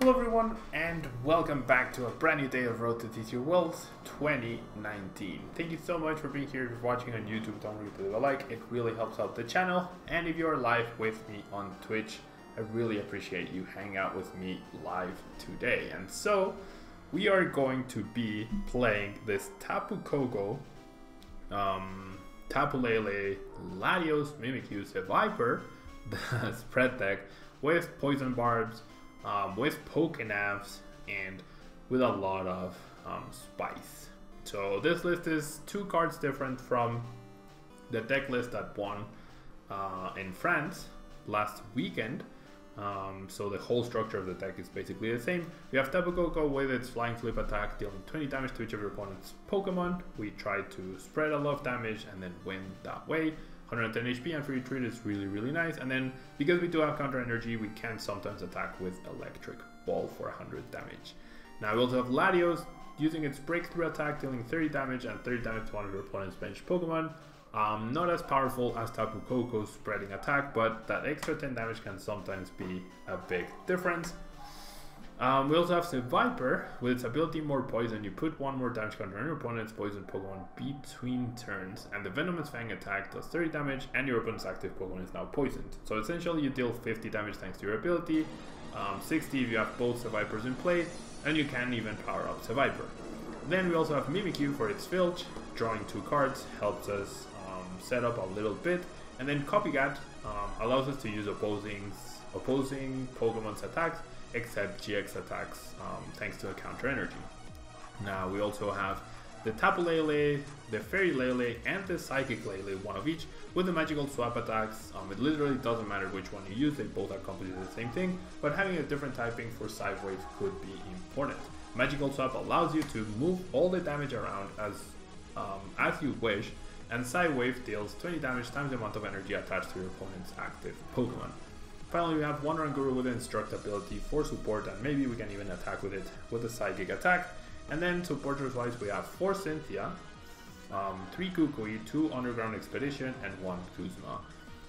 Hello everyone and welcome back to a brand new day of Road to TCG Worlds 2019. Thank you so much for being here. If you're watching on YouTube, don't forget to leave a like, it really helps out the channel. And if you're live with me on Twitch, I really appreciate you hanging out with me live today. And so, we are going to be playing this Tapu Koko, Tapu Lele, Latios, Mimikyu, Viper, the spread deck with Poison Barbs, with Pokénavs, and with a lot of spice. So this list is 2 cards different from the deck list that won in France last weekend. So the whole structure of the deck is basically the same. We have Tapu Koko with its Flying Flip attack, dealing 20 damage to each of your opponent's Pokemon. We try to spread a lot of damage and then win that way. 110 HP and free retreat is really nice. And then because we do have counter energy, we can sometimes attack with Electric Ball for 100 damage. Now we also have Latios using its breakthrough attack, dealing 30 damage and 30 damage to one of your opponent's bench Pokemon. Not as powerful as Tapu Koko's spreading attack, but that extra 10 damage can sometimes be a big difference. We also have the Viper with its ability More Poison. You put 1 more damage counter on your opponent's poison Pokemon between turns, and the Venomous Fang attack does 30 damage and your opponent's active Pokemon is now poisoned. So essentially you deal 50 damage thanks to your ability, 60 if you have both the Vipers in play, and you can even power up the Viper. Then we also have Mimikyu for its Filch. Drawing 2 cards helps us set up a little bit, and then Copycat allows us to use opposing Pokemon's attacks, except GX attacks, thanks to a counter energy. Now we also have the Tapu Lele, the Fairy Lele, and the Psychic Lele, one of each, with the magical swap attacks. It literally doesn't matter which one you use, they both accomplish the same thing, but having a different typing for side wave could be important. Magical swap allows you to move all the damage around as you wish, and side wave deals 20 damage times the amount of energy attached to your opponent's active Pokemon. Finally, we have Wonder and Guru with Instruct ability for support, and maybe we can even attack with it with a Psychic attack. And then supporters wise, we have 4 Cynthia, 3 Kukui, 2 Underground Expedition, and 1 Kuzma.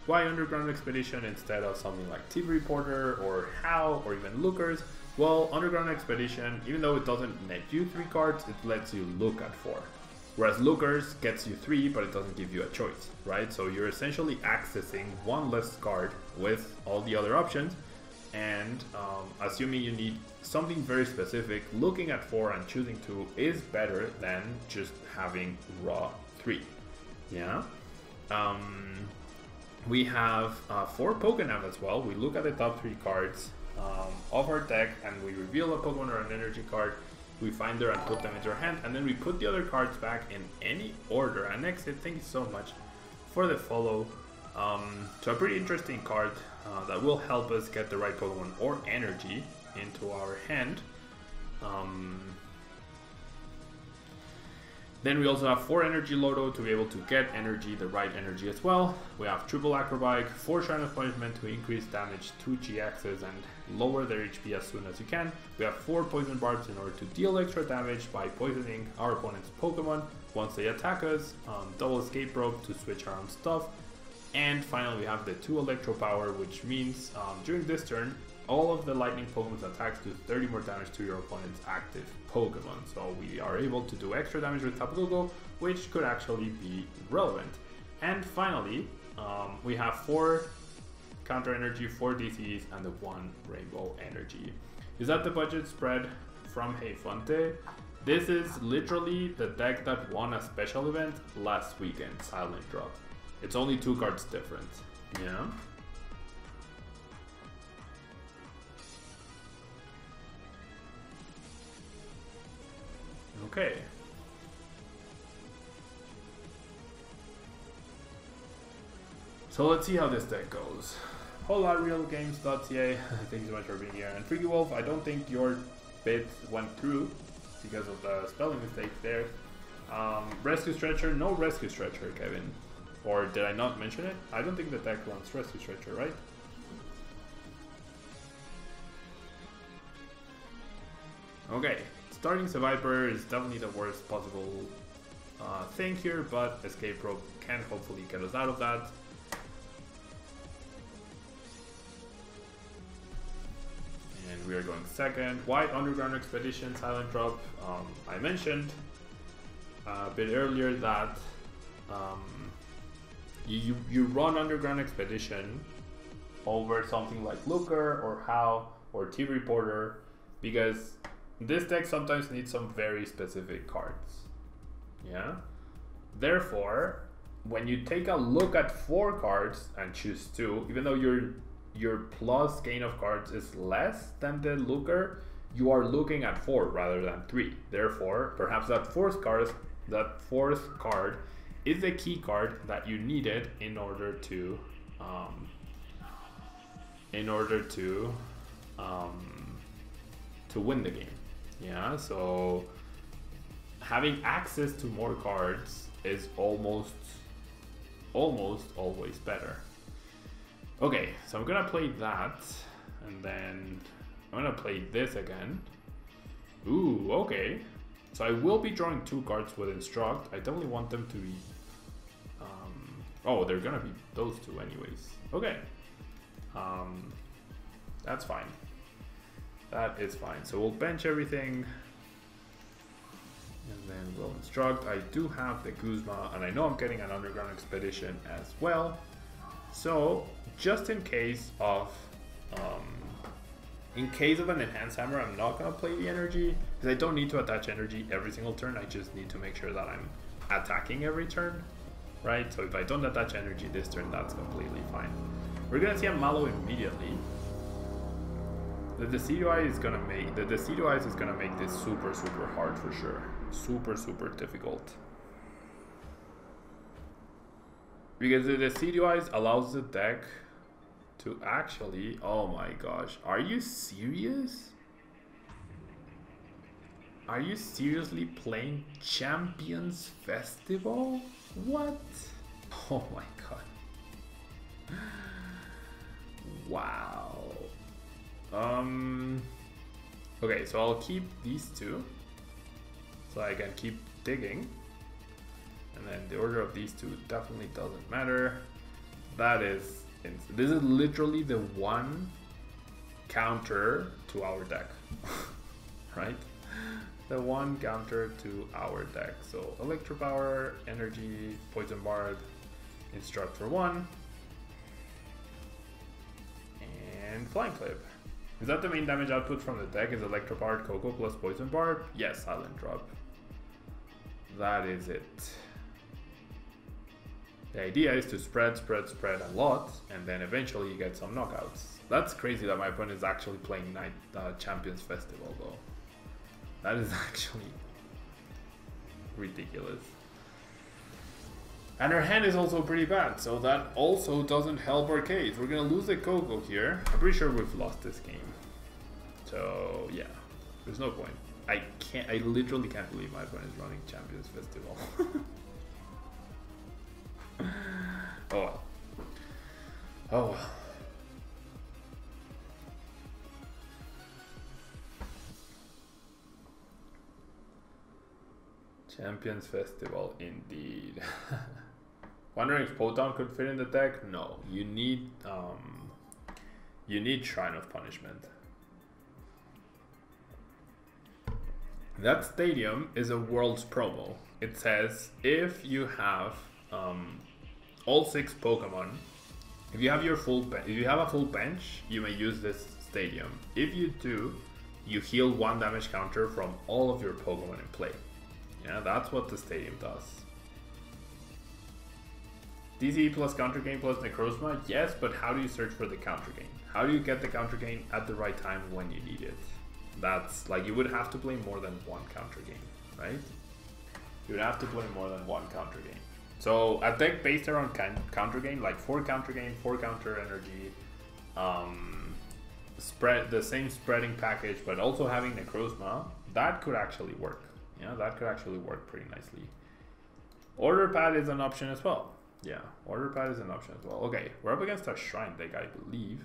Why Underground Expedition instead of something like TV Reporter or How or even Lookers? Well, Underground Expedition, even though it doesn't net you 3 cards, it lets you look at 4. Whereas Lookers gets you 3, but it doesn't give you a choice, right? So you're essentially accessing 1 less card with all the other options, and assuming you need something very specific, looking at 4 and choosing 2 is better than just having raw 3. Yeah. We have 4 Pokénav as well. We look at the top 3 cards of our deck, and we reveal a Pokemon or an energy card. We find there and put them into our hand, and then we put the other cards back in any order. And Exit, thank you so much for the follow. So a pretty interesting card that will help us get the right Pokemon or energy into our hand. Then we also have 4 Energy Loto to be able to get energy, the right energy as well. We have Triple Acrobatic, 4 Shrine of Punishment to increase damage to GXs and lower their HP as soon as you can. We have 4 Poison Barbs in order to deal extra damage by poisoning our opponent's Pokemon once they attack us. Double Escape Rope to switch around stuff. And finally we have the 2 Electro Power, which means during this turn, all of the lightning Pokemon's attacks do 30 more damage to your opponent's active Pokemon. So we are able to do extra damage with Tapu Koko, which could actually be relevant. And finally, we have 4 counter energy, 4 DCs, and the 1 rainbow energy. Is that the budget spread from Hey Fonte? This is literally the deck that won a special event last weekend, Silent Drop. It's only 2 cards different. Yeah. Okay. So let's see how this deck goes. HolaRealGames.ca, thank you so much for being here. And Freaky Wolf, I don't think your bid went through because of the spelling mistake there. Rescue Stretcher, no Rescue Stretcher, Kevin. Or did I not mention it? I don't think the deck wants Rescue Stretcher, right? Okay. Starting the Viper is definitely the worst possible thing here, but Escape Rope can hopefully get us out of that. And we are going second. White Underground Expedition, Silent Drop. I mentioned a bit earlier that you run Underground Expedition over something like Looker or How or T-Reporter, because this deck sometimes needs some very specific cards. Yeah. Therefore, when you take a look at 4 cards and choose 2, even though your plus gain of cards is less than the Looker, you are looking at 4 rather than 3. Therefore, perhaps that fourth card is the key card that you needed in order to win the game. Yeah, so having access to more cards is almost always better. Okay, so I'm gonna play that, and then I'm gonna play this again. Ooh, okay. So I will be drawing 2 cards with Instruct. I definitely want them to be... oh, they're gonna be those 2 anyways. Okay. That's fine. That is fine. So we'll bench everything. And then we'll Instruct. I do have the Guzma, and I know I'm getting an Underground Expedition as well. So, just in case of an Enhanced Hammer, I'm not going to play the energy, because I don't need to attach energy every single turn. I just need to make sure that I'm attacking every turn, right? So if I don't attach energy this turn, that's completely fine. We're going to see a Mallow immediately. The Decidueye is going to make this super hard for sure. Super difficult. Because the Decidueye allows the deck to actually... Oh my gosh. Are you serious? Are you seriously playing Champions Festival? What? Oh my god. Wow. Okay, so I'll keep these 2. So I can keep digging. And then the order of these 2 definitely doesn't matter. This is literally the one counter to our deck. Right? The one counter to our deck. So Electro Power, Energy, Poison Barb, Instruct for 1. And Flying Clip. Is that the main damage output from the deck? Is Electro Powered Koko plus Poison Barb? Yes, Silent Drop. That is it. The idea is to spread a lot, and then eventually you get some knockouts. That's crazy that my opponent is actually playing Champions Festival though. That is actually ridiculous. And her hand is also pretty bad, so that also doesn't help our case. We're gonna lose the Koko here. I'm pretty sure we've lost this game. So yeah, there's no point. I literally can't believe my opponent is running Champions Festival. Oh well. Oh well. Champions Festival indeed. Wondering if Potown could fit in the deck? No. You need Shrine of Punishment. That stadium is a World's promo. It says if you have all 6 Pokemon, if you have a full bench, you may use this stadium. If you do, you heal 1 damage counter from all of your Pokemon in play. Yeah, that's what the stadium does. DCE plus counter gain plus Necrozma, yes, but how do you search for the counter gain? How do you get the counter gain at the right time when you need it? That's like, you would have to play more than 1 counter gain, right? You would have to play more than 1 counter gain. So a deck based around counter gain, like 4 counter gain, 4 counter energy, spread the same spreading package, but also having Necrozma, that could actually work. Yeah, that could actually work pretty nicely. Order Pad is an option as well. Yeah, Order Pad is an option as well. Okay, we're up against a Shrine deck, I believe.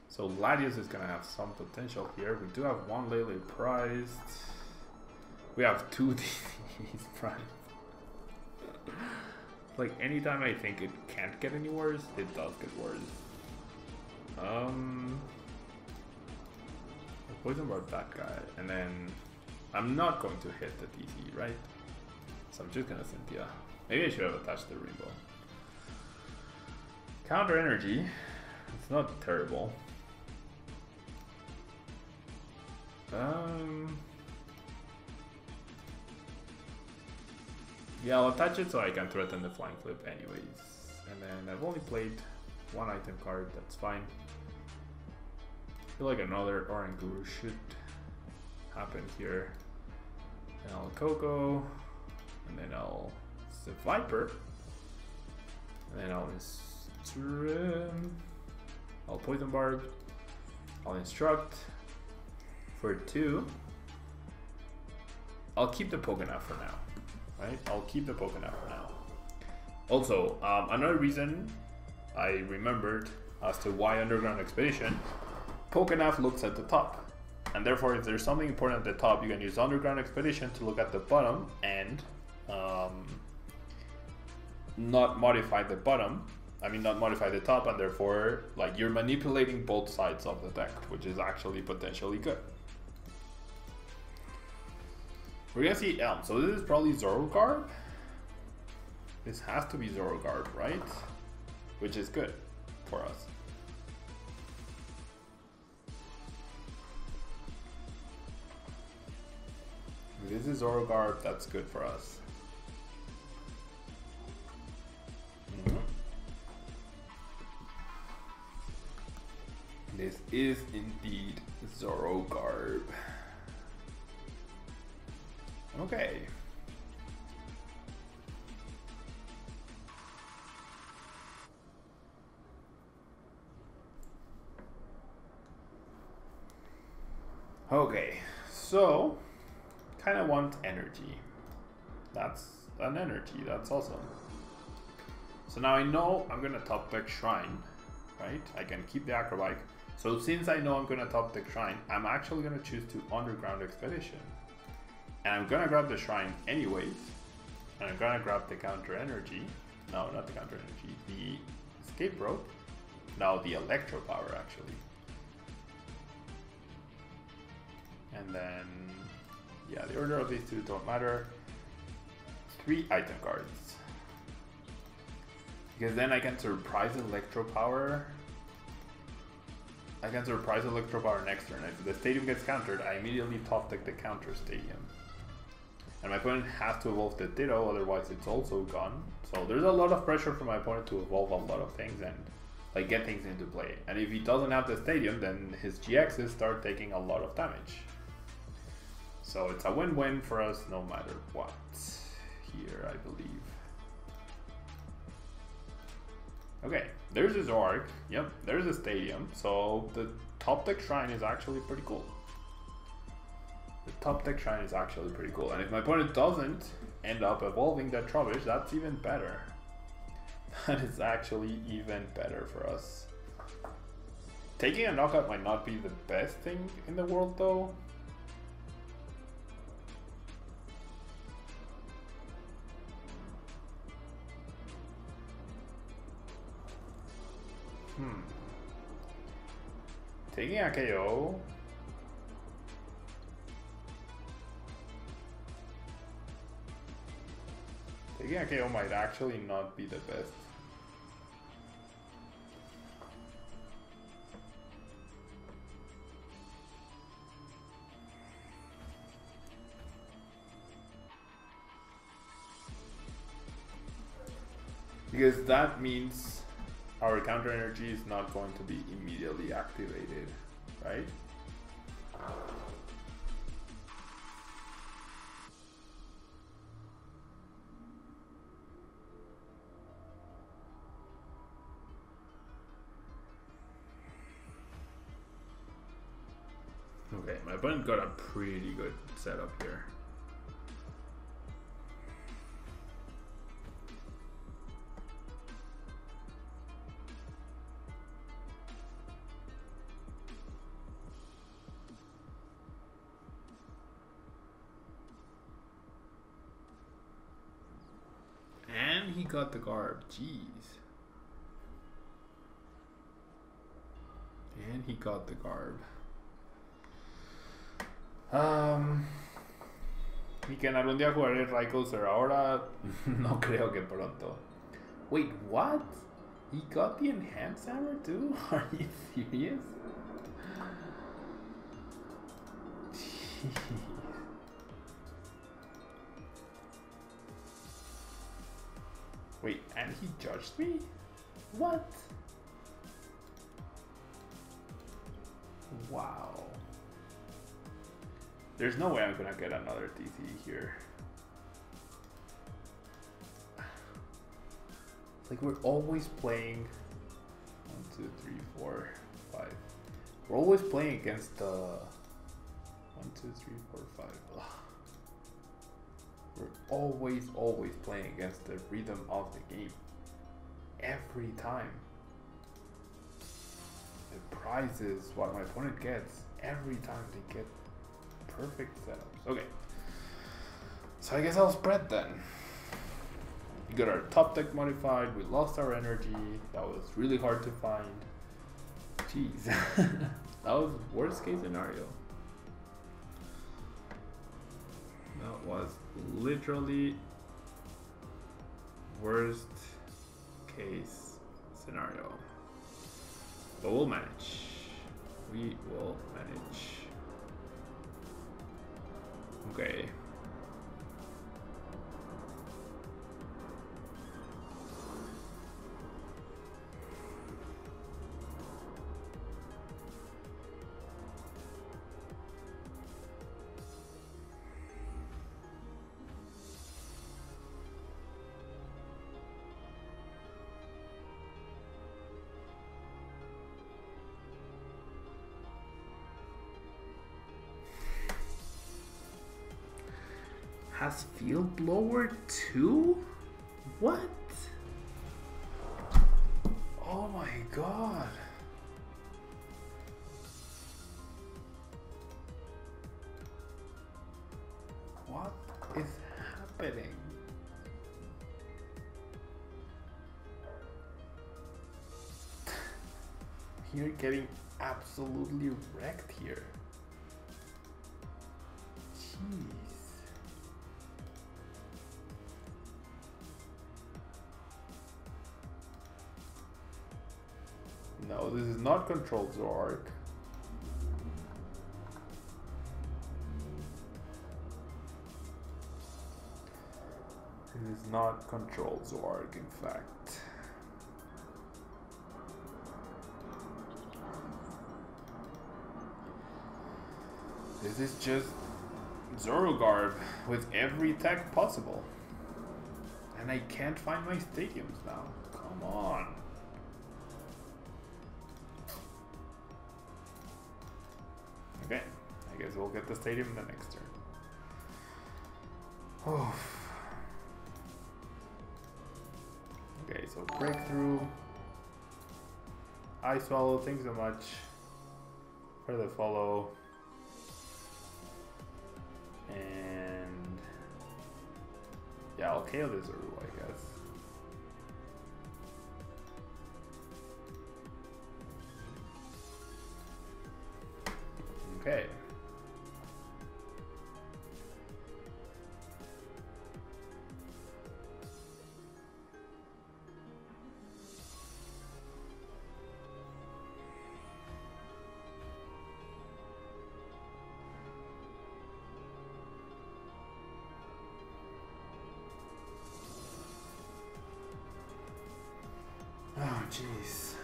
So Latios is gonna have some potential here. We do have 1 Lele prized. We have 2 DCs prized. Like, anytime I think it can't get any worse, it does get worse. poison barb that guy, and then I'm not going to hit the TC, right? So I'm just gonna Cynthia. Maybe I should have attached the rainbow. Counter energy. It's not terrible. Yeah, I'll attach it so I can threaten the flying flip anyways. And then I've only played one item card, that's fine. I feel like another Orange Guru should happen here. And I'll Coco, and then I'll Viper, and then I'll I'll Poison Barb, I'll Instruct for 2. I'll keep the Pokénav for now, right? I'll keep the Pokénav for now. Also, another reason I remembered as to why Underground Expedition, Pokénav looks at the top. And therefore, if there's something important at the top, you can use Underground Expedition to look at the bottom and not modify the bottom. I mean, not modify the top, and therefore, like, you're manipulating both sides of the deck, which is actually potentially good. We're gonna see Elm. So this is probably Zorogarb. This has to be Zorogarb, right? Which is good for us. If this is Zorogarb, that's good for us. This is indeed Zorogarb. Okay. Okay, so kind of want energy. That's an energy, that's awesome. So now I know I'm gonna top deck Shrine, right? I can keep the Acrobike. So since I know I'm gonna top deck Shrine, I'm actually gonna choose to Underground Expedition. And I'm gonna grab the Shrine anyways. And I'm gonna grab the Counter Energy. No, not the Counter Energy, the Escape Rope. No, the Electro Power actually. And then, yeah, the order of these two don't matter. 3 item cards. Because then I can surprise Electro Power. I can surprise Electro Power next turn. If the stadium gets countered, I immediately top deck the counter stadium. And my opponent has to evolve the Ditto, otherwise it's also gone. So there's a lot of pressure for my opponent to evolve a lot of things and like get things into play. And if he doesn't have the stadium, then his GXs start taking a lot of damage. So it's a win-win for us no matter what here, I believe. Okay, there's his Zorg. Yep, there's a stadium. So the top deck Shrine is actually pretty cool. The top deck Shrine is actually pretty cool. And if my opponent doesn't end up evolving that Trubbish, that's even better. That is actually even better for us. Taking a knockout might not be the best thing in the world though. Taking a KO. Taking a KO might actually not be the best. Because that means our counter energy is not going to be immediately activated, right? Okay, my opponent got a pretty good setup here. And he got the Garb, jeez. And he got the Garb. Y que en algún día jugaré Rayquaza. Ahora no creo que pronto. Wait, what? He got the enhanced hammer too? Are you serious? Jeez. Wait, and he judged me? What? Wow. There's no way I'm gonna get another TC here. It's like we're always playing 1, 2, 3, 4, 5. We're always playing against the 1, 2, 3, 4, 5. Ugh. We're always playing against the rhythm of the game. Every time. The prizes, what my opponent gets, every time they get perfect setups. Okay. So I guess I'll spread then. We got our top deck modified, we lost our energy, that was really hard to find. Jeez. That was worst case scenario. That was literally worst case scenario. But we'll manage. We will manage. Okay. Has field blower too? What? Oh my god. What is happening? You're getting absolutely wrecked here. Jeez. No, this is not controlled Zork. This is not controlled Zork, in fact. This is just Zorogarb with every tech possible. And I can't find my stadiums now. Come on. Okay, I guess we'll get the stadium in the next turn. Oh. Okay, so breakthrough. I swallow, thanks so much for the follow. And yeah, I'll KO this Uru, I guess. Okay. Oh, jeez.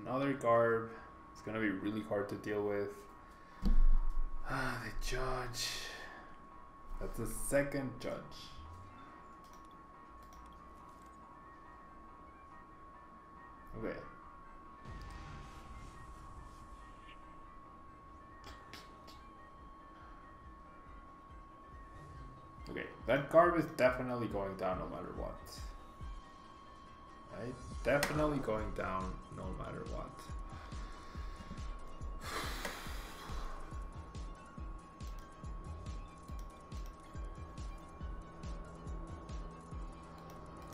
Another Garb. It's gonna be really hard to deal with. The judge. That's the second judge. Okay. That garb is definitely going down no matter what. Right? Definitely going down no matter what.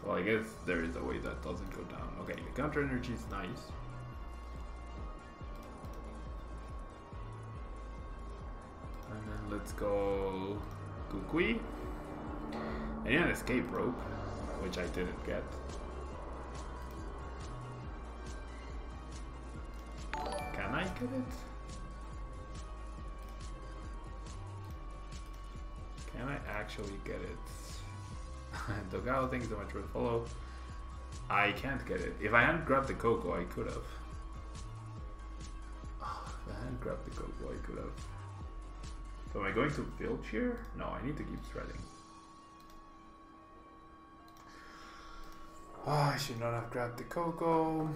Well, I guess there is a way that doesn't go down. Okay, the counter energy is nice. And then let's go Kukui. I need an escape rope, which I didn't get. Can I get it? Can I actually get it? Dogao, thanks so much for the follow. I can't get it. If I hadn't grabbed the Coco, I could have. Oh, if I hadn't grabbed the Coco, I could have. So am I going to filch here? No, I need to keep threading. Oh, I should not have grabbed the Coco.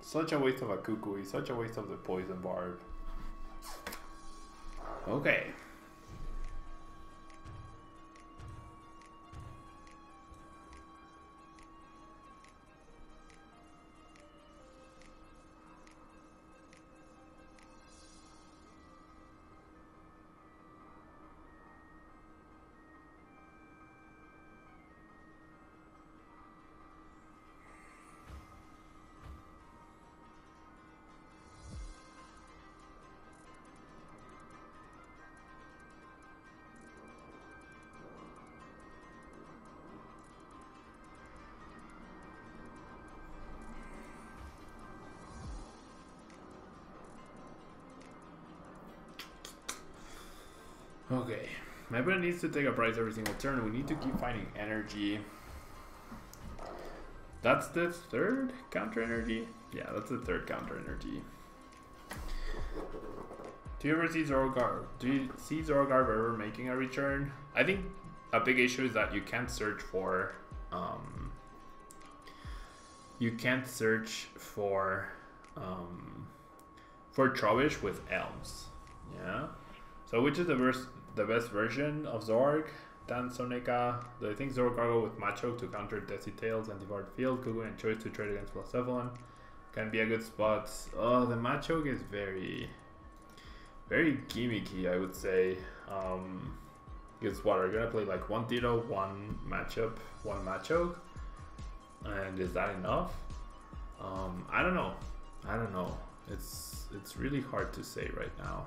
Such a waste of a Kukui, such a waste of the poison barb. Okay. Okay, my opponent needs to take a prize every single turn. We need to keep finding energy. That's the third counter energy? Yeah, that's the third counter energy. Do you ever see Zorogarb? Do you see Zorogarb ever making a return? I think a big issue is that you can't search for Trubbish with Elms. Yeah. So which is the best version of Zorg? Dan Sonika. Do I think Zorogargo with Macho to counter Desi Tails and Devoured Field, Kugu and Choice to trade against Blacephalon can be a good spot. Oh, the Macho is very gimmicky, I would say. Because what, are you gonna play like one Ditto, one matchup, one Macho? And is that enough? I don't know. It's really hard to say right now.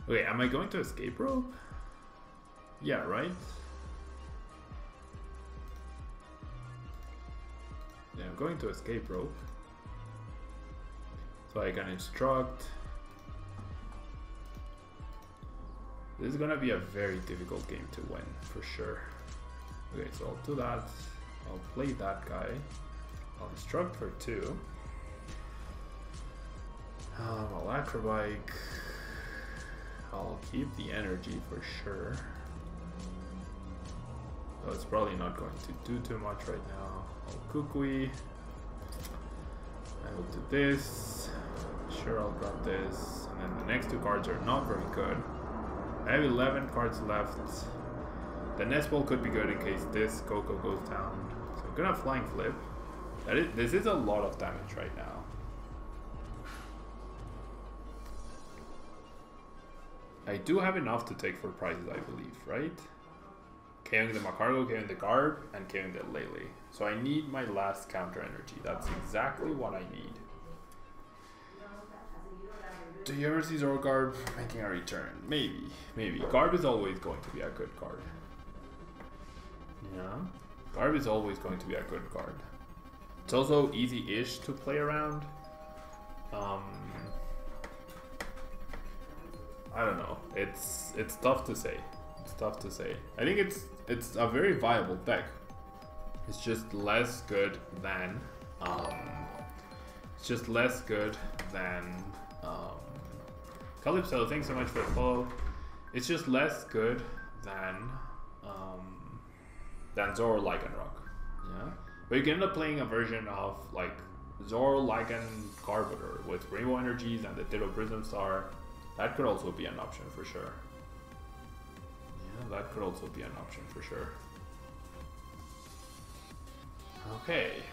Okay, am I going to escape rope? Yeah, right? Yeah, I'm going to escape rope. So I can instruct. This is gonna be a very difficult game to win, for sure. Okay, so I'll do that. I'll play that guy. I'll instruct for 2. I'll acrobike. I'll keep the energy for sure. So it's probably not going to do too much right now. I'll Kukui. I will do this. Sure, I'll grab this. And then the next 2 cards are not very good. I have 11 cards left. The nest ball could be good in case this Coco goes down. So I'm gonna flying flip. This is a lot of damage right now. I do have enough to take for prizes, I believe, right? KOing the Macargo, KOing the Garb, and KOing the Lele. So I need my last counter energy. That's exactly what I need. Do you ever see Zorogarb making a return? Maybe, maybe. Garb is always going to be a good card. Yeah, Garb is always going to be a good card. It's also easy-ish to play around. I don't know. It's tough to say. It's tough to say. I think it's a very viable deck. It's just less good than Calypso, thanks so much for the follow. It's just less good than Zoro Lycanroc. Yeah. But you can end up playing a version of like Zoro Lycan Carburetor with Rainbow Energies and the Ditto Prism Star. That could also be an option for sure. Yeah, that could also be an option for sure. Okay.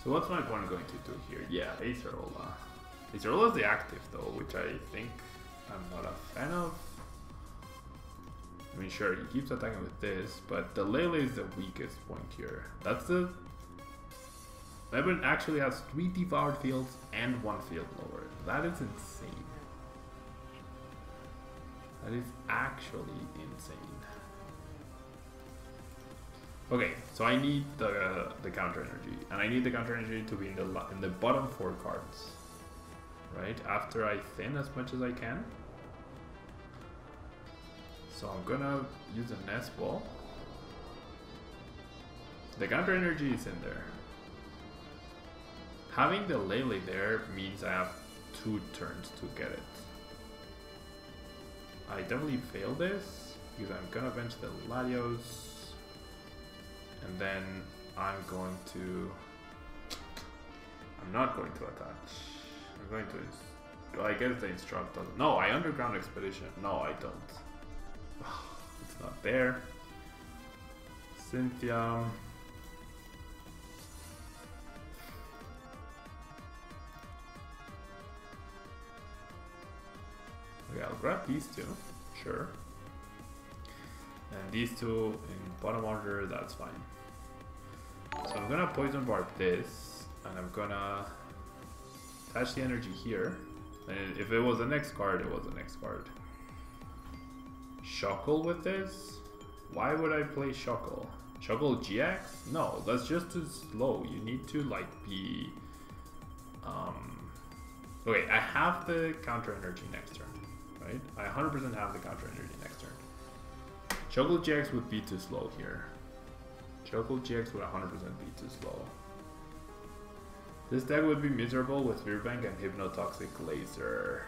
So what's my opponent going to do here? Yeah, Acerola. Acerola is the active though, which I think I'm not a fan of. I mean, sure, he keeps attacking with this, but the Lele is the weakest point here. That's the... Lemon actually has 3 devoured fields and 1 field lower. That is insane. That is actually insane. Okay, so I need the counter energy, and I need the counter energy to be in the bottom 4 cards, right? After I thin as much as I can. So I'm gonna use a nest ball. The counter energy is in there. Having the Lele there means I have 2 turns to get it. I definitely fail this because I'm gonna bench the Latios. And then I'm going to... I'm not going to attach. I'm going to... I guess the instruct doesn't... No, I underground expedition. No, I don't. It's not there. Cynthia. Okay, I'll grab these 2. Sure. And these 2 in bottom order, that's fine. So I'm gonna poison barb this, and I'm gonna attach the energy here. And if it was the next card, it was the next card. Shuckle with this? Why would I play Shuckle? Shuckle GX? No, that's just too slow. You need to like be... Okay, I have the counter energy next turn, right? I 100% have the counter energy next turn. Shuckle GX would be too slow here. Shuckle GX would 100% be too slow. This deck would be miserable with Rearbank and Hypnotoxic Laser.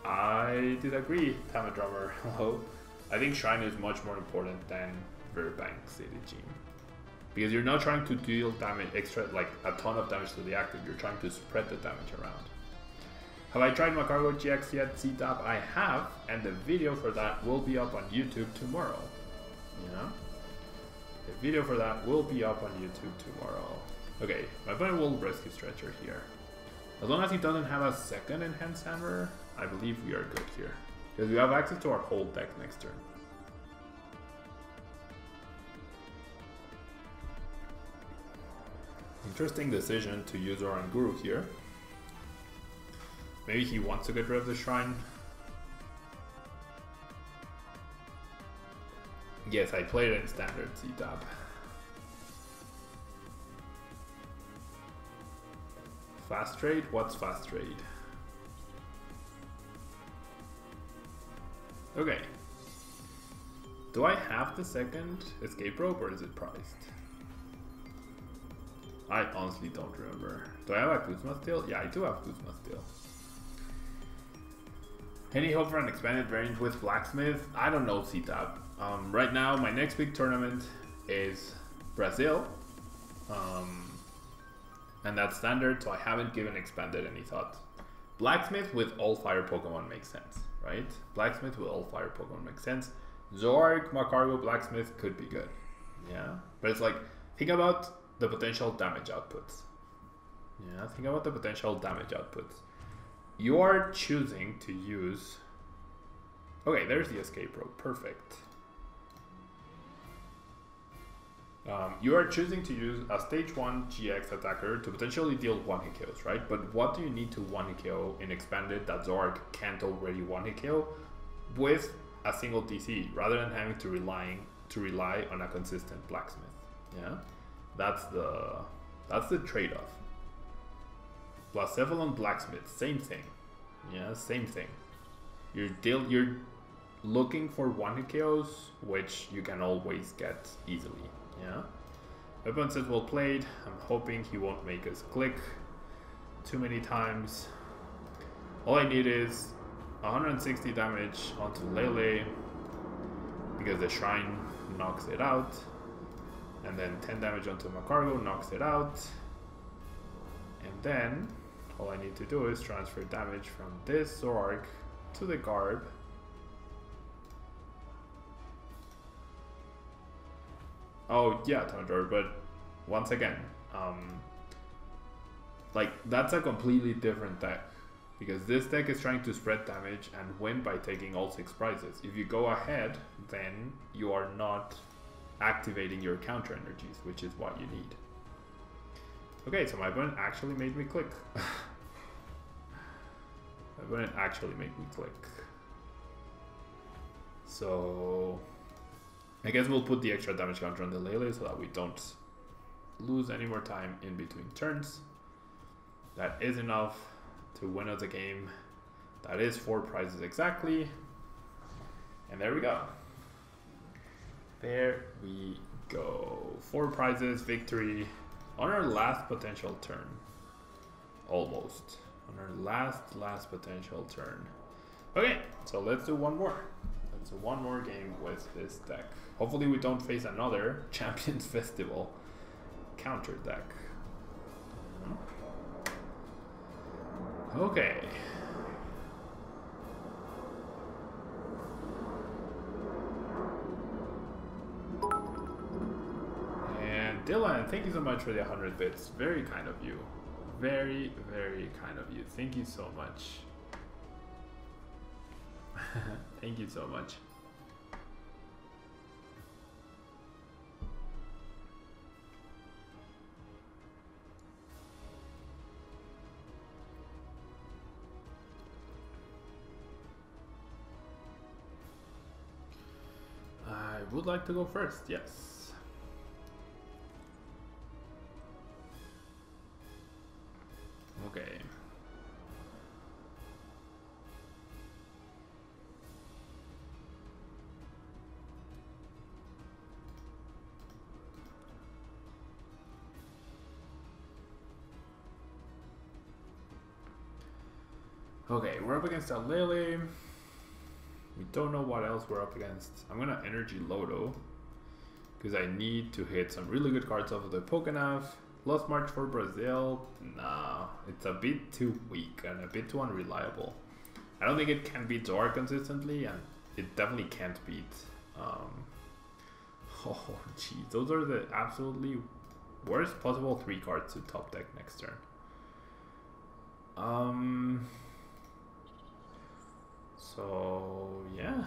I did agree, Tama Drummer. Hello. I think Shrine is much more important than Rearbank CDG. Because you're not trying to deal damage extra, like a ton of damage to the active, you're trying to spread the damage around. Have I tried Macargo GX yet, CTAP? I have, and the video for that will be up on YouTube tomorrow. Yeah? The video for that will be up on YouTube tomorrow. Okay, my opponent will rescue Stretcher here. As long as he doesn't have a second Enhanced Hammer, I believe we are good here. Because we have access to our whole deck next turn. Interesting decision to use Oranguru here. Maybe he wants to get rid of the Shrine. Yes, I played it in Standard CTAP. Fast trade? What's fast trade? Okay. Do I have the second escape rope or is it priced? I honestly don't remember. Do I have a Kuzma still? Yeah, I do have Kuzma still. Any hope for an expanded variant with Blacksmith? I don't know, CTAP. Right now, my next big tournament is Brazil. And that's standard, so I haven't given expanded any thought. Blacksmith with all fire Pokemon makes sense, right? Blacksmith with all fire Pokemon makes sense. Zork, Macargo, Blacksmith could be good. Yeah, but it's like, think about the potential damage outputs. Yeah, think about the potential damage outputs. You are choosing to use... Okay, there's the escape rope, perfect. You are choosing to use a stage 1 GX attacker to potentially deal 1-hit KOs, right? But what do you need to 1-hit KO in expanded that Zork can't already 1-hit KO with a single DC, rather than having to rely on a consistent Blacksmith? Yeah, that's the trade-off. Blacephalon Blacksmith, same thing. Yeah, same thing. You're looking for 1-hit KOs, which you can always get easily. Yeah. Weapon says well played. I'm hoping he won't make us click too many times. All I need is 160 damage onto Lele because the Shrine knocks it out, and then 10 damage onto Macargo knocks it out, and then all I need to do is transfer damage from this Zork to the Garb. Oh yeah, Tundra, but once again, like that's a completely different deck. Because this deck is trying to spread damage and win by taking all 6 prizes. If you go ahead, then you are not activating your counter energies, which is what you need. Okay, so my opponent actually made me click. My opponent actually made me click. So I guess we'll put the extra damage counter on the Lele so that we don't lose any more time in between turns. That is enough to win us a game. That is 4 prizes exactly. And there we go. There we go. 4 prizes, victory on our last potential turn. Almost. On our last potential turn. Okay, so let's do one more. Let's do one more game with this deck. Hopefully we don't face another Champions Festival counter deck. Okay. And Dylan, thank you so much for the 100 bits. Very kind of you. Very, very kind of you. Thank you so much. Thank you so much. I would like to go first, yes. Okay. Okay, we're up against a Lele. We don't know what else we're up against. I'm gonna Energy Lodo because I need to hit some really good cards off of the Pokénav. Lost March for Brazil. Nah, it's a bit too weak and a bit too unreliable. I don't think it can beat Zor consistently, and it definitely can't beat. Oh, geez, those are the absolutely worst possible 3 cards to top deck next turn. So yeah,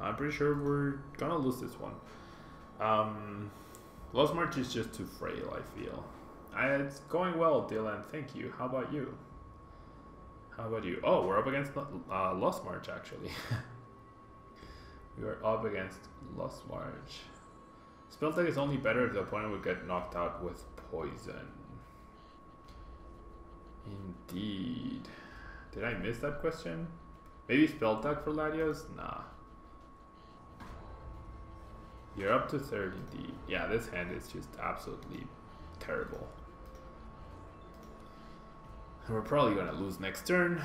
I'm pretty sure we're gonna lose this one. Lost March is just too frail, I feel. It's going well, Dylan, thank you. How about you? How about you? Oh, we're up against Lost March, actually. We are up against Lost March. Spell tag is only better if the opponent would get knocked out with poison. Indeed. Did I miss that question? Maybe spell tag for Latios? Nah. You're up to 3rd indeed. Yeah, this hand is just absolutely terrible. We're probably gonna lose next turn.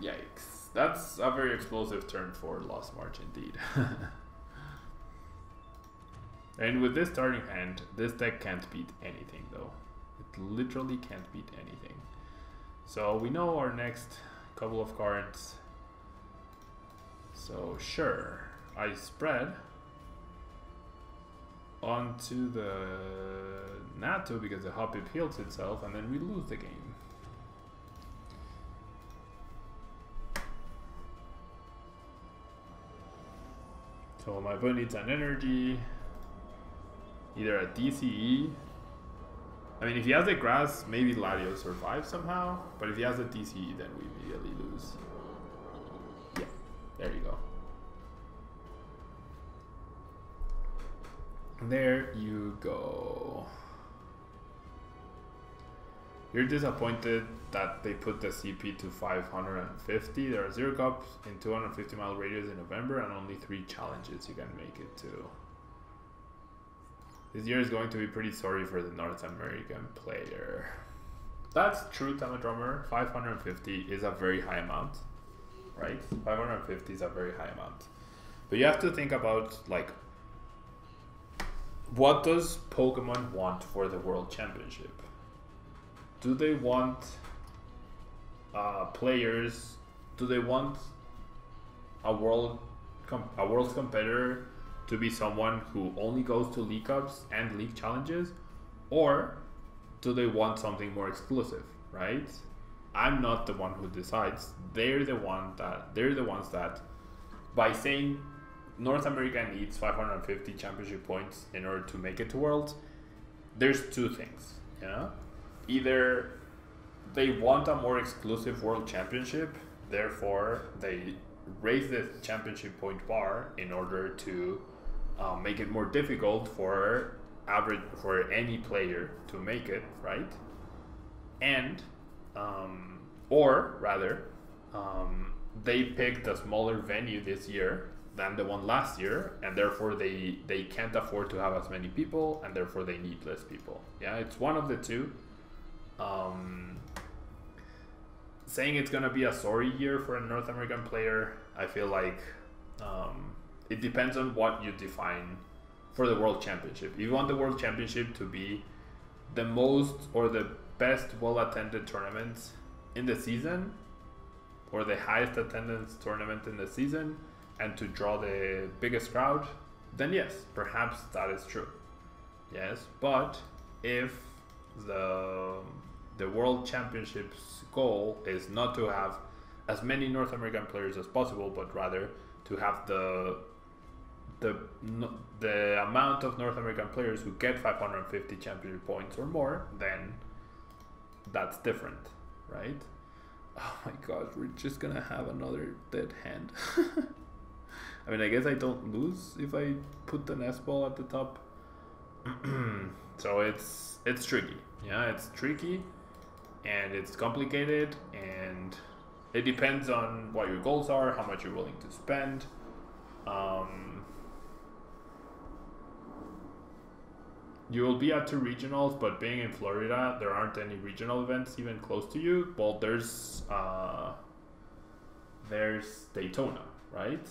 Yikes. That's a very explosive turn for Lost March indeed. And with this starting hand, this deck can't beat anything though. It literally can't beat anything. So we know our next couple of cards. So sure, I spread onto the Natu because the Hoppip heals itself and then we lose the game. So my opponent needs an energy, either a DCE. I mean, if he has the grass, maybe Latios survives somehow. But if he has a DCE, then we immediately lose. Yeah, there you go. There you go. You're disappointed that they put the CP to 550. There are 0 cups in 250 mile radius in November and only 3 challenges you can make it to. This year is going to be pretty sorry for the North American player. That's true, Tamadrummer. 550 is a very high amount, right? 550 is a very high amount. But you have to think about, like, what does Pokemon want for the World Championship? Do they want players? Do they want a world's competitor to be someone who only goes to League Cups and League Challenges, or do they want something more exclusive? Right? I'm not the one who decides. They're the ones that, by saying North America needs 550 championship points in order to make it to Worlds, there's two things. Yeah, either they want a more exclusive World Championship, therefore they raise the championship point bar in order to make it more difficult for any player to make it, right? And or rather, they picked a smaller venue this year than the one last year, and therefore they can't afford to have as many people, and therefore they need less people. Yeah, it's one of the two. Saying it's gonna be a sorry year for a North American player, I feel like it depends on what you define for the World Championship. If you want the World Championship to be the most or the best well-attended tournament in the season, or the highest attendance tournament in the season, and to draw the biggest crowd, then yes, perhaps that is true. Yes, but if the World Championship's goal is not to have as many North American players as possible, but rather to have the amount of North American players who get 550 championship points or more, then that's different, right? Oh my gosh, we're just gonna have another dead hand. I mean, I guess I don't lose if I put the nest ball at the top. So it's tricky. Yeah, it's tricky, and it's complicated, and it depends on what your goals are, how much you're willing to spend. You will be at 2 regionals, but being in Florida, there aren't any regional events even close to you. Well, there's Daytona, right?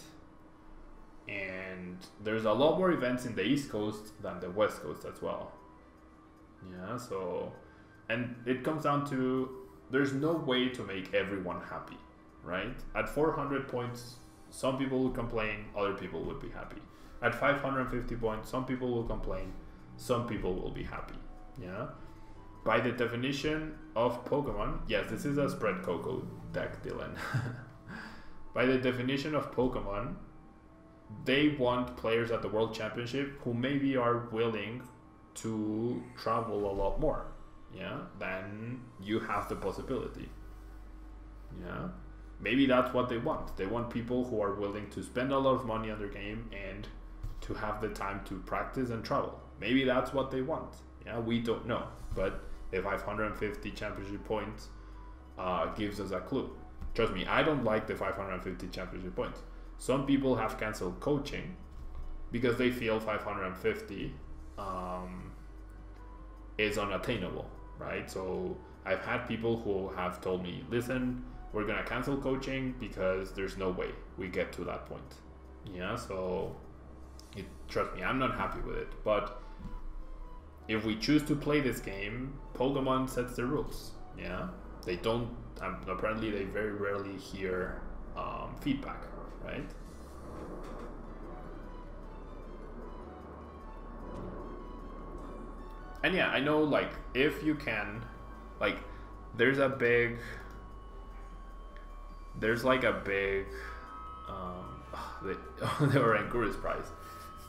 And there's a lot more events in the East Coast than the West Coast as well. Yeah, so, and it comes down to, there's no way to make everyone happy, right? At 400 points, some people will complain, other people would be happy. At 550 points, some people will complain, some people will be happy. Yeah. By the definition of Pokemon, yes, this is a spread Coco deck, Dylan. By the definition of Pokemon, they want players at the World Championship who maybe are willing to travel a lot more. Yeah, then you have the possibility. Yeah, maybe that's what they want. They want people who are willing to spend a lot of money on their game and to have the time to practice and travel. Maybe that's what they want. Yeah, we don't know. But if 550 championship points gives us a clue. Trust me, I don't like the 550 championship points. Some people have canceled coaching because they feel 550 is unattainable, right? So I've had people who have told me, listen, we're gonna cancel coaching because there's no way we get to that point. Yeah, so trust me, I'm not happy with it. But if we choose to play this game, Pokemon sets the rules. Yeah, they don't. Apparently, they very rarely hear feedback, right? And yeah, I know, like, if you can, like, there's like a big the Oranguris prize.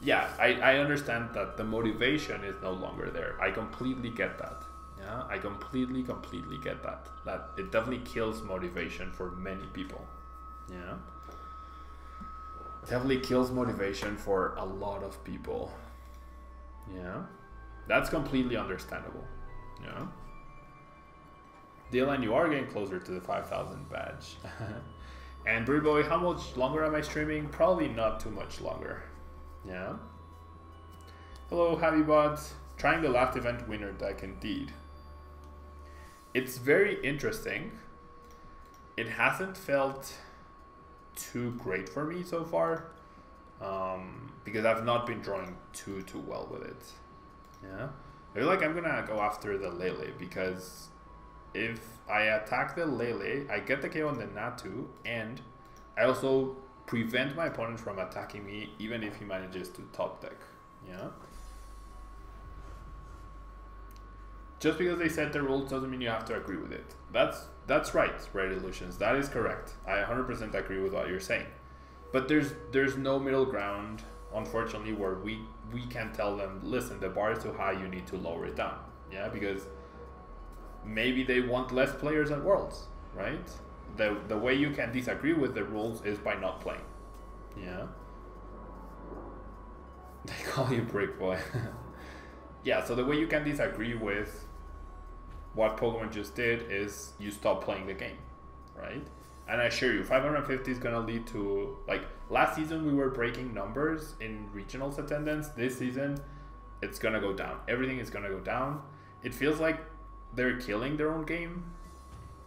Yeah, I understand that the motivation is no longer there. I completely get that. Yeah, I completely get that. That it definitely kills motivation for many people. Yeah, definitely kills motivation for a lot of people. Yeah, that's completely understandable. Yeah, Dylan, you are getting closer to the 5,000 badge. And Boy, how much longer am I streaming? Probably not too much longer. Yeah. Hello, HappyBot. Trying the last event winner deck indeed. it's very interesting. It hasn't felt too great for me so far, because I've not been drawing too well with it. Yeah, I feel like I'm gonna go after the Lele, because if I attack the Lele, I get the KO on the Natu, and I also prevent my opponent from attacking me, even if he manages to top deck. Yeah. Just because they set the rules doesn't mean you have to agree with it. That's right, Red Illusions. That is correct. I 100% agree with what you're saying. But there's no middle ground, unfortunately, where we can tell them, listen, the bar is too high, you need to lower it down. Yeah, because maybe they want less players at Worlds, right? The way you can disagree with the rules is by not playing. Yeah. They call you Brick Boy. Yeah, so the way you can disagree with what Pokemon just did is you stop playing the game, right? And I assure you, 550 is gonna lead to, like, last season we were breaking numbers in regionals attendance. This season, it's gonna go down. Everything is gonna go down. It feels like they're killing their own game.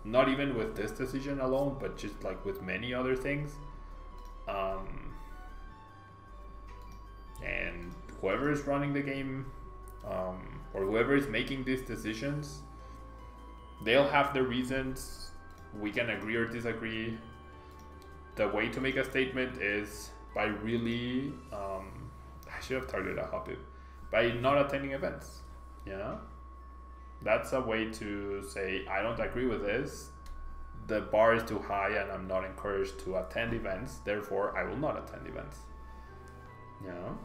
Not even with this decision alone, but just like with many other things. And whoever is running the game, or whoever is making these decisions, they'll have their reasons. We can agree or disagree. The way to make a statement is by really, I should have targeted a Hoppip, by not attending events. Yeah, that's a way to say, I don't agree with this. The bar is too high and I'm not encouraged to attend events, therefore I will not attend events. Yeah.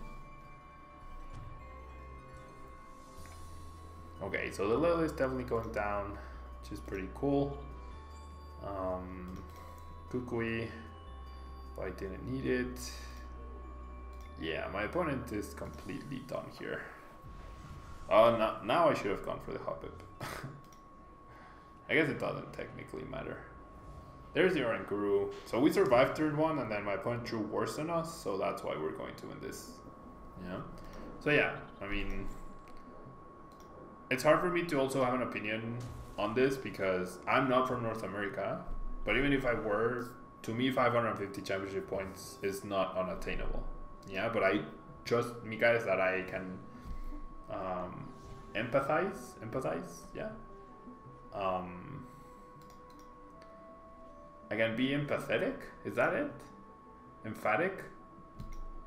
Okay, so the Lele is definitely going down, which is pretty cool. Kukui, but I didn't need it. Yeah, my opponent is completely done here. Oh, now I should have gone for the Hoppip. I guess it doesn't technically matter. There's the Orange Guru. So we survived turn 1 and then my opponent drew worse than us, so that's why we're going to win this. Yeah. So yeah, I mean, it's hard for me to also have an opinion on this because I'm not from North America, but even if I were, to me 550 championship points is not unattainable. Yeah, but I trust me guys that I can empathize, yeah. I can be empathetic, is that it? Emphatic?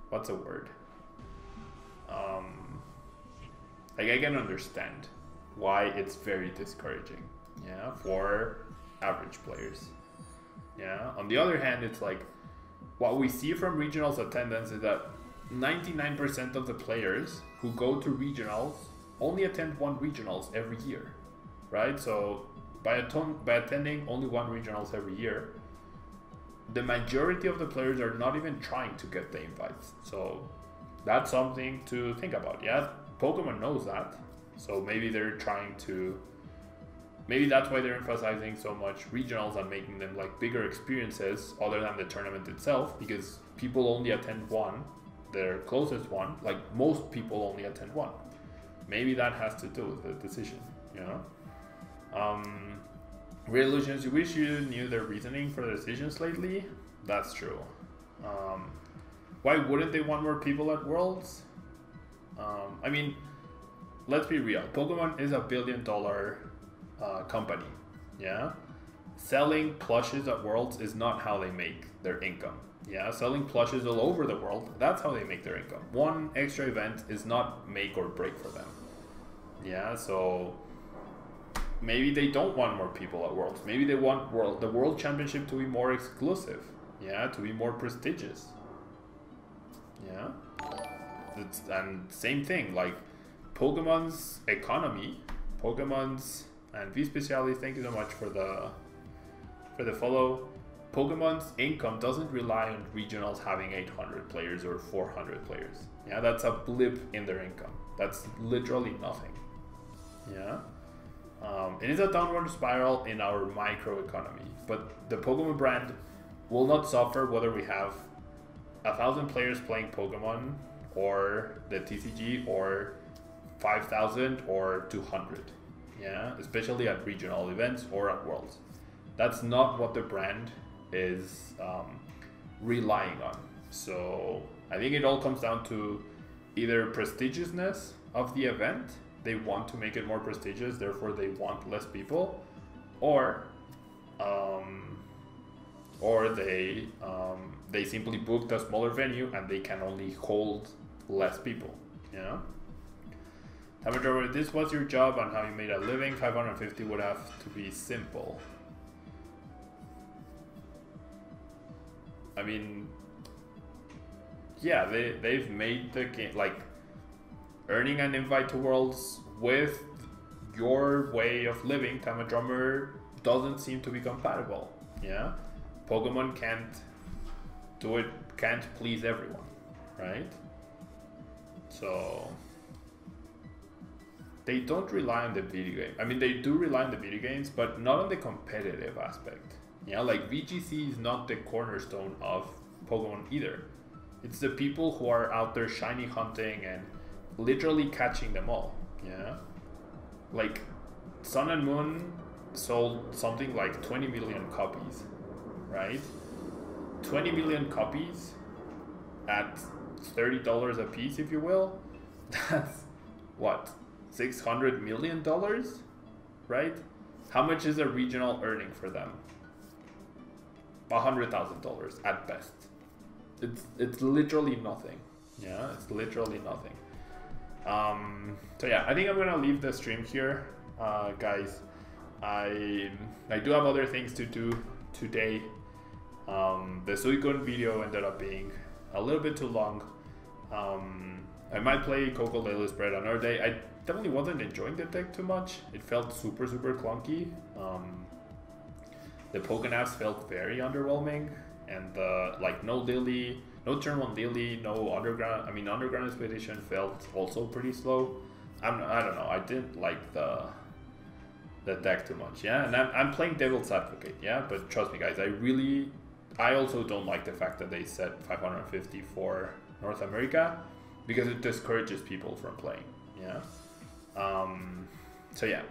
What's a word? Like I can understand why it's very discouraging, yeah, for average players. Yeah. On the other hand, it's like what we see from regionals attendance is that 99% of the players who go to regionals only attend one regionals every year, right? So by attending only one regionals every year, the majority of the players are not even trying to get the invites. So that's something to think about. Yeah, Pokemon knows that. So maybe they're trying to, maybe that's why they're emphasizing so much regionals and making them like bigger experiences other than the tournament itself, because people only attend one, their closest one, like most people only attend one. Maybe that has to do with the decision, you know? Real Illusions, you wish you knew their reasoning for the decisions lately? That's true. Why wouldn't they want more people at Worlds? I mean, let's be real. Pokemon is a billion-dollar company, yeah? Selling plushes at Worlds is not how they make their income. Yeah, selling plushes all over the world, that's how they make their income. One extra event is not make or break for them. Yeah, so maybe they don't want more people at Worlds. Maybe they want the World Championship to be more exclusive. Yeah, to be more prestigious. Yeah. And same thing, like Pokemon's economy, Pokemon's, and V Speciality, thank you so much for the follow. Pokemon's income doesn't rely on regionals having 800 players or 400 players. Yeah, that's a blip in their income. That's literally nothing. Yeah. It is a downward spiral in our micro economy, but the Pokemon brand will not suffer whether we have 1,000 players playing Pokemon or the TCG or 5,000 or 200. yeah, especially at regional events or at Worlds. That's not what the brand is relying on. So I think it all comes down to either prestigiousness of the event, they want to make it more prestigious, therefore they want less people, or they simply booked a smaller venue and they can only hold less people, you know? However, if this was your job and how you made a living, 550 would have to be simple. I mean, yeah, they've made the game, like, earning an invite to Worlds with your way of living, Time a Drummer, doesn't seem to be compatible, yeah? Pokemon can't do it, can't please everyone, right? So they don't rely on the video game. I mean, they do rely on the video games, but not on the competitive aspect. Yeah, like VGC is not the cornerstone of Pokemon either. It's the people who are out there shiny hunting and literally catching them all. Yeah, like Sun and Moon sold something like 20 million copies, right? 20 million copies at $30 a piece, if you will. That's what, $600 million, right? How much is a regional earning for them? $100,000 at best. It's literally nothing. Yeah, it's literally nothing. So yeah, I think I'm gonna leave the stream here, guys. I do have other things to do today. The Suicune video ended up being a little bit too long. I might play Koko Lele spread another day. I definitely wasn't enjoying the deck too much. It felt super clunky. The Pokénaps felt very underwhelming, and like no Lily, no turn 1 Lily, no Underground. I mean, Underground Expedition felt also pretty slow. I don't know. I didn't like the deck too much. Yeah, and I'm playing Devil's Advocate. Yeah, but trust me, guys, I also don't like the fact that they set 550 for North America, because it discourages people from playing. Yeah. So yeah.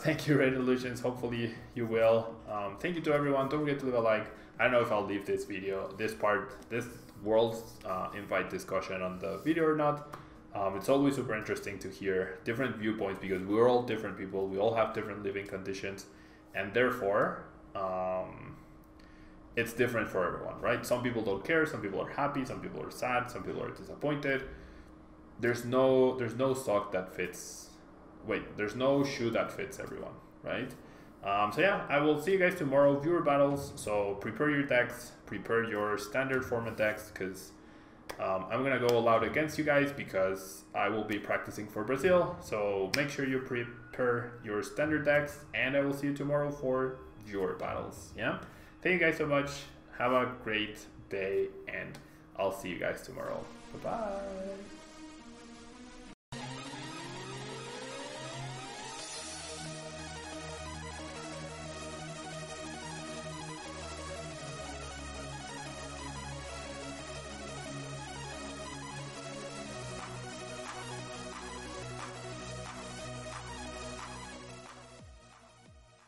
Thank you, Red Illusions. Hopefully you will. Thank you to everyone. Don't forget to leave a like. I don't know if I'll leave this video, this World's invite discussion on the video or not. It's always super interesting to hear different viewpoints, because we're all different people. We all have different living conditions, and therefore it's different for everyone, right? Some people don't care. Some people are happy. Some people are sad. Some people are disappointed. There's no sock that fits. Wait, there's no shoe that fits everyone, right? So yeah, I will see you guys tomorrow. Viewer battles. So prepare your decks. Prepare your standard format decks, because I'm gonna go all out against you guys, because I will be practicing for Brazil. So make sure you prepare your standard decks, and I will see you tomorrow for viewer battles. Yeah. Thank you guys so much. Have a great day, and I'll see you guys tomorrow. Bye bye.